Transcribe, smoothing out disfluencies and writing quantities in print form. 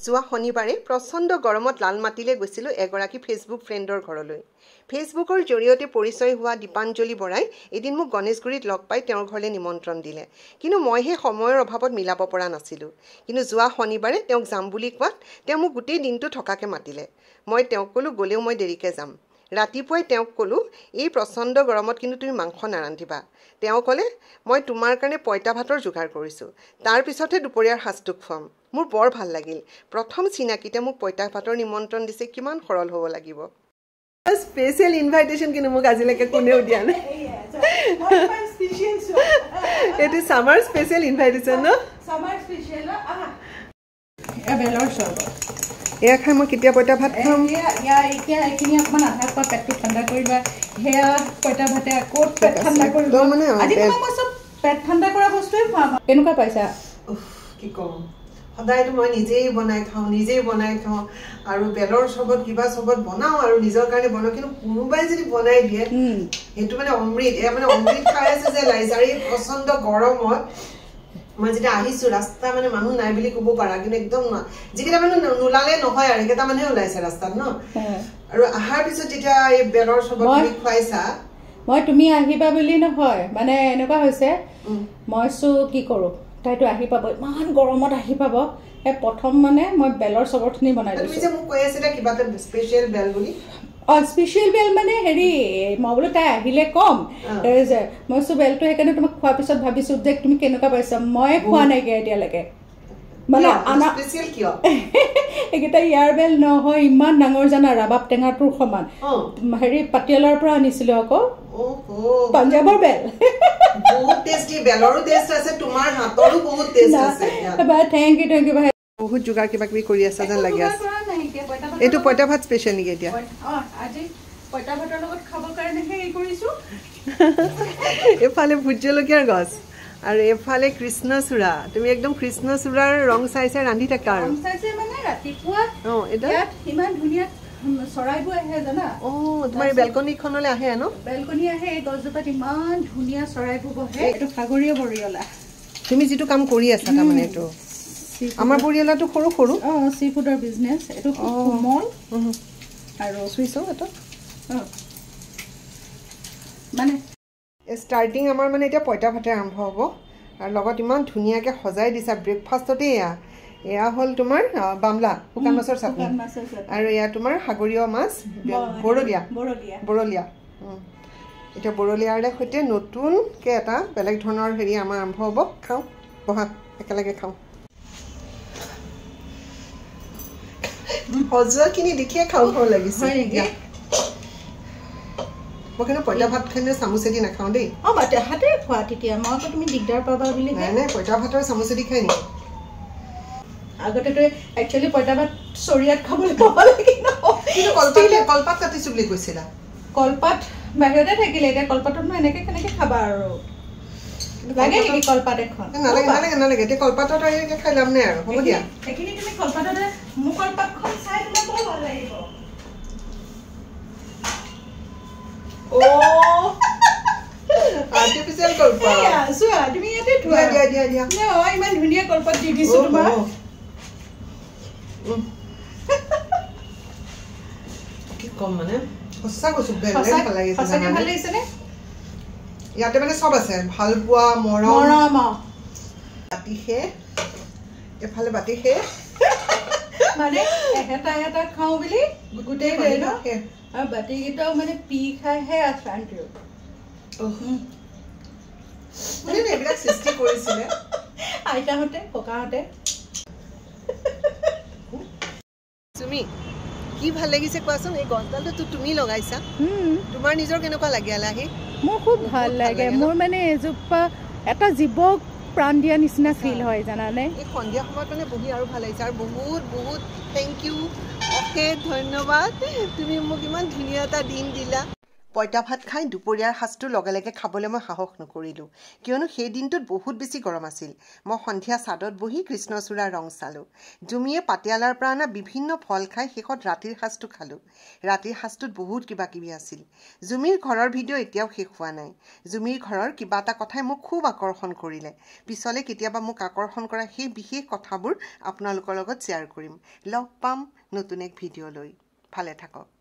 যোৱা শনিবাৰে প্ৰচণ্ড গৰমত লালমাটিলৈ গৈছিলোঁ এগৰাকী ফেচবুক ফ্ৰেণ্ডৰ ঘৰলৈ। ফেচবুকৰ জৰিয়তে পৰিচয় হোৱা দীপাঞ্জলি বৰাই এদিন মোক গণেশগুৰিত লগ পাই তেওঁৰ ঘৰলৈ নিমন্ত্ৰণ দিলে। কিন্তু মই সেই সময়ৰ অভাৱত মিলাব পৰা নাছিলোঁ। কিন্তু যোৱা শনিবাৰে তেওঁক যাম বুলি কোৱাত তেওঁ মোক গোটেই দিনটো থকাকৈ মাতিলে। মই তেওঁক ক'লোঁ গ'লেও মই দেৰিকৈ যাম। ৰাতিপুৱাই তেওঁক ক'লোঁ এই প্ৰচণ্ড গৰমত কিন্তু তুমি মাংস নাৰান্ধিবা। তেওঁ ক'লে মই তোমাৰ কাৰণে পঁইতা ভাতৰ যোগাৰ কৰিছোঁ, তাৰপিছতহে দুপৰীয়াৰ সাজটো খুৱাম। মোৰ বৰ ভাল লাগিল। প্ৰথম চিনাকিতে মোক পঁইতা ভাতৰ নিমন্ত্ৰণ দিছে, কিমান সৰল হ'ব লাগিব। স্পেচিয়েল ইনভাইটেশ্যন কিন্তু মোক আজিলৈকে কোনেও দিয়া নাই। এইটো ছামাৰ স্পেচিয়েল ইনভাইটেশ্যন ন? এয়া খাই মই কেতিয়া পঁইতা ভাত খাম? এতিয়া এইখিনি অকণমান আধা খোৱা পেটটো ঠাণ্ডা কৰিবা, সেয়া পঁইতা ভাতে আকৌ পেট ঠাণ্ডা কৰিব। মানে মই চব পেট ঠাণ্ডা কৰা বস্তুৱে খুৱাম। কেনেকুৱা পাইছা? কি ক'ম, সদায়তো মই নিজেই বনাই খাওঁ আৰু বেলৰ চবত কিবা চবত বনাওঁ আৰু নিজৰ কাৰণে বনাওঁ, কিন্তু কোনোবাই যদি বনাই দিয়ে সেইটো মানে অমৃত। এয়া মানে অমৃত খাই আছে যে লাইছে। আৰু এই প্ৰচণ্ড গৰমত মই যেতিয়া আহিছোঁ ৰাস্তা মানে মানুহ নাই বুলি ক'ব পাৰা, কিন্তু একদম যিকেইটা মানুহ নোলালে নহয় আৰু সেইকেইটা মানুহে ওলাইছে ৰাস্তাত ন। আৰু অহাৰ পিছত যেতিয়া এই বেলৰ চবত তুমি খুৱাইছা, মই তুমি আহিবা বুলি নহয়, মানে এনেকুৱা হৈছে মইছো কি কৰোঁ, তাইতো আহি পাব, ইমান গৰমত আহি পাব। প্ৰথম মানে মই বেলৰ চবৰখিনি বনাই দিছোঁ। তুমি যে মোক কৈ আছিলা কিবা এটা স্পেচিয়েল বেল বুলি। স্পেচিয়েল বেল মানে হেৰি, মই বোলো তাই আহিলে কম যে মইছো বেলটো সেইকাৰণে তোমাক খোৱাৰ পিছত ভাবিছোঁ যে তুমি কেনেকুৱা পাইছা। মই খোৱা নাইকিয়া এতিয়ালৈকে। মানে এইকেইটা ইয়াৰ বেল নহয়, ইমান ডাঙৰ জানা, ৰাবাব টেঙাটোৰ সমান। হেৰি পাটিয়ালাৰ পৰা আনিছিলোঁ আকৌ, পাঞ্জাৱৰ বেল। বহুত যোগাৰ কিবা কিবি কৰি আছা যেন লাগি আছে। এইটো পঁইতা ভাত স্পেচিয়েল নেকি এতিয়া? পঁইতা ভাতৰ লগত খাবৰ কাৰণে হেৰি কৰিছোঁ। এইফালে ভোট জলকীয়াৰ গছ আৰু এইফালে কৃষ্ণচূড়া। তুমি একদম কৃষ্ণচূড়াৰ ৰং চাই চাই ৰান্ধি থাকা আৰু মানে ৰাতিপুৱা ইমান ধুনীয়া চৰাইবোৰ আহে জানা। তোমাৰ বেলকনিখনলৈ আহে ন? বেলকনি আহে, এই গছজোপাত ইমান ধুনীয়া চৰাইবোৰ বহে। এইটো সাগৰীয় বৰিয়লা। তুমি যিটো কাম কৰি আছা তাৰমানে এইটো আমাৰ বৰিয়লাটো সৰু সৰু চি ফুডৰ বিজনেছ। এইটো কোমল আৰু চুইছো এটা মানে ষ্টাৰ্টিং আমাৰ মানে এতিয়া পঁইতা ভাতে আৰম্ভ হ'ব। আৰু লগত ইমান ধুনীয়াকৈ সজাই দিছা ব্ৰেকফাষ্টতে। এয়া হ'ল তোমাৰ বামলা শুকান মাছৰ চাটনি, আৰু এয়া তোমাৰ সাগৰীয় মাছ বৰলীয়া। এতিয়া বৰলীয়াৰ সৈতে নতুনকৈ এটা বেলেগ ধৰণৰ হেৰি আমাৰ আৰম্ভ হ'ব। খাওঁ বহা, একেলগে খাওঁ। সজোৱাখিনি দেখিয়ে খাওঁ খাওঁ লাগিছে। মই কিন্তু পঁইতা ভাতখিনি চামুচেদি নাখাওঁ দেই। হাতে খোৱা তেতিয়া, মই আকৌ তুমি দিগদাৰ পাবা বুলি। নাই পঁইতা ভাতৰ চামুচেদি খাই নেকি? আগতেতো একচুৱেলি পঁইতা ভাত চৰিয়াত খাবলৈ পাব লাগে ন। কিন্তু কলপাত কাটিছোঁ বুলি কৈছিলা। কলপাত বাহিৰতে থাকিলে, এতিয়া কলপাততনো এনেকৈ কেনেকৈ খাবা আৰু। লাগে নেকি কলপাত এখন? নালাগে। এতিয়া কলপাতত খাই লাভ নাই আৰু। হ'ব দিয়া। সেইখিনি তুমি কলপাততে মোৰ কলপাতখন চাই তোমাৰ বৰ ভাল লাগিব। আৰ্টিফিচিয়েল কলপাত। চোৱা তুমি ইয়াতে থোৱা। দিয়া। ইমান ধুনীয়া কলপাত দি দিছোঁ তোমাক। কি কম মানে সঁচা কৈছোঁ, ভাল লাগিছেনে? ইয়াতে মানে চব আছে, ভাল পোৱা, মৰম, বাতিশে, এফালে বাতিশে, মানে এটা খাওঁ বুলি গোটেই দিয়ে ন। আৰু বাতিকেইটাও মানে পি খাইহে আশান্তি। এইবিলাক সৃষ্টি কৰিছিলে আইতাহঁতে ককাহঁতে। তুমি কি ভাল লাগিছে কোৱাচোন? এই গছডালটো তুমি লগাইছা, তোমাৰ নিজৰ কেনেকুৱা লাগে আহি? মোৰ খুব ভাল লাগে। মোৰ মানে এজোপা এটা জীৱক প্ৰাণ দিয়া নিচিনা ফিল হয় জানানে। এই সন্ধিয়া সময়ত মানে বহি আৰু ভাল লাগিছে। আৰু বহুত থেংক ইউ, অশেষ ধন্যবাদ। তুমি মোক ইমান ধুনীয়া এটা দিন দিলা। পইতা ভাত খাই দুপৰীয়াৰ সাজটো লগে লগে খাবলৈ মই সাহস নকৰিলোঁ, কিয়নো সেই দিনটোত বহুত বেছি গৰম আছিল। মই সন্ধিয়া ছাদত বহি কৃষ্ণচূড়াৰ ৰং চালোঁ। জুমিয়ে পাটিয়ালাৰ পৰা অনা বিভিন্ন ফল খাই শেষত ৰাতিৰ সাজটো খালোঁ। ৰাতিৰ সাজটোত বহুত কিবা কিবি আছিল। জুমিৰ ঘৰৰ ভিডিঅ' এতিয়াও শেষ হোৱা নাই। জুমিৰ ঘৰৰ কিবা এটা কথাই মোক খুব আকৰ্ষণ কৰিলে। পিছলৈ কেতিয়াবা মোক আকৰ্ষণ কৰা সেই বিশেষ কথাবোৰ আপোনালোকৰ লগত শ্বেয়াৰ কৰিম। লগ পাম নতুন এক ভিডিঅ' লৈ। ভালে থাকক।